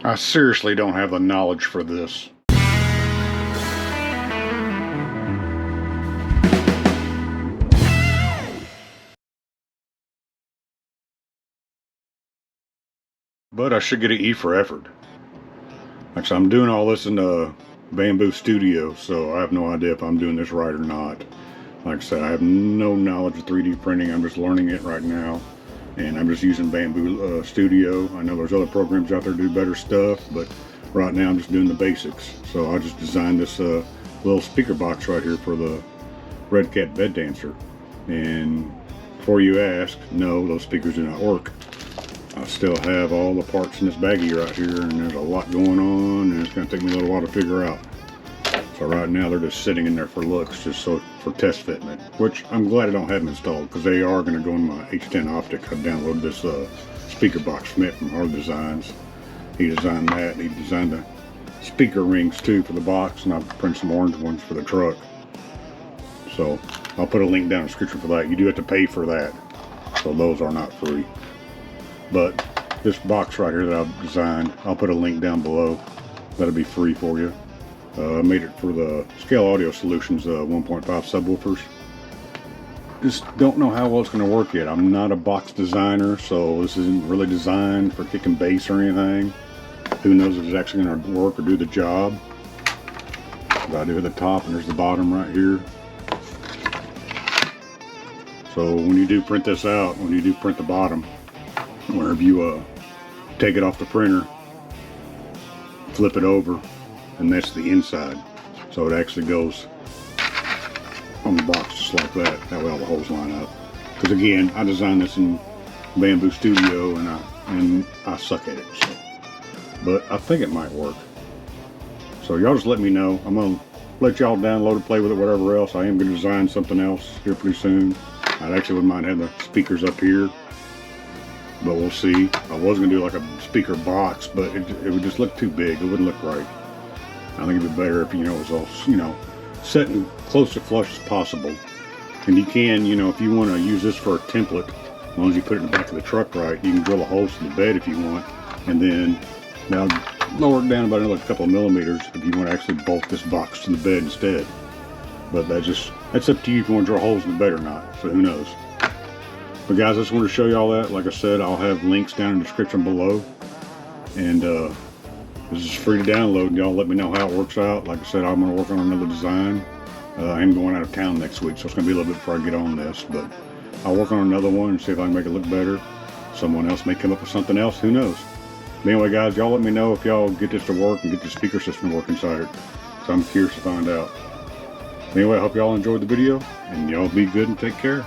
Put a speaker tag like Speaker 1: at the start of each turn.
Speaker 1: I seriously don't have the knowledge for this. But I should get an E for effort. Actually, I'm doing all this in the Bamboo Studio, so I have no idea if I'm doing this right or not. Like I said, I have no knowledge of 3D printing. I'm just learning it right now. And I'm just using Bamboo Studio. I know there's other programs out there that do better stuff, but right now I'm just doing the basics. So I just designed this little speaker box right here for the REDCAT Bed Dancer. And before you ask, no, those speakers do not work. I still have all the parts in this baggie right here, and there's a lot going on, and it's going to take me a little while to figure out. So right now they're just sitting in there for looks, just so for test fitment, which I'm glad I don't have them installed, because they are going to go in my H10 optic. I downloaded this speaker box from Hard Designs. He designed that. He designed the speaker rings too for the box, and I'll print some orange ones for the truck. So I'll put a link down in the description for that. You do have to pay for that, so those are not free. But this box right here that I've designed, I'll put a link down below. That'll be free for you. I made it for the Scale Audio Solutions 1.5 subwoofers. Just don't know how well it's going to work yet. I'm not a box designer, so this isn't really designed for kicking bass or anything. Who knows if it's actually going to work or do the job. But I do at the top, and there's the bottom right here. So when you do print this out, when you do print the bottom, whenever you take it off the printer, flip it over, and that's the inside. So it actually goes on the box just like that. That way all the holes line up. Because again, I designed this in Bamboo Studio, and I suck at it. So. But I think it might work. So y'all just let me know. I'm gonna let y'all download and play with it, whatever else. I am gonna design something else here pretty soon. I actually wouldn't mind having the speakers up here, but we'll see. I was gonna do like a speaker box, but it would just look too big. It wouldn't look right. I think it'd be better if, it was all, set in close to flush as possible. And you can, if you want to use this for a template, as long as you put it in the back of the truck right, you can drill a hole in the bed if you want, and then now lower it down about another couple of millimeters if you want to actually bolt this box to the bed instead. But that's up to you if you want to drill holes in the bed or not. So who knows? But guys, I just wanted to show you all that. Like I said, I'll have links down in the description below. And this is free to download. Y'all let me know how it works out. Like I said, I'm going to work on another design. I'm going out of town next week, so it's going to be a little bit before I get on this. But I'll work on another one and see if I can make it look better. Someone else may come up with something else. Who knows? But anyway, guys, y'all let me know if y'all get this to work and get the speaker system to work inside it. So I'm curious to find out. Anyway, I hope y'all enjoyed the video, and y'all be good and take care.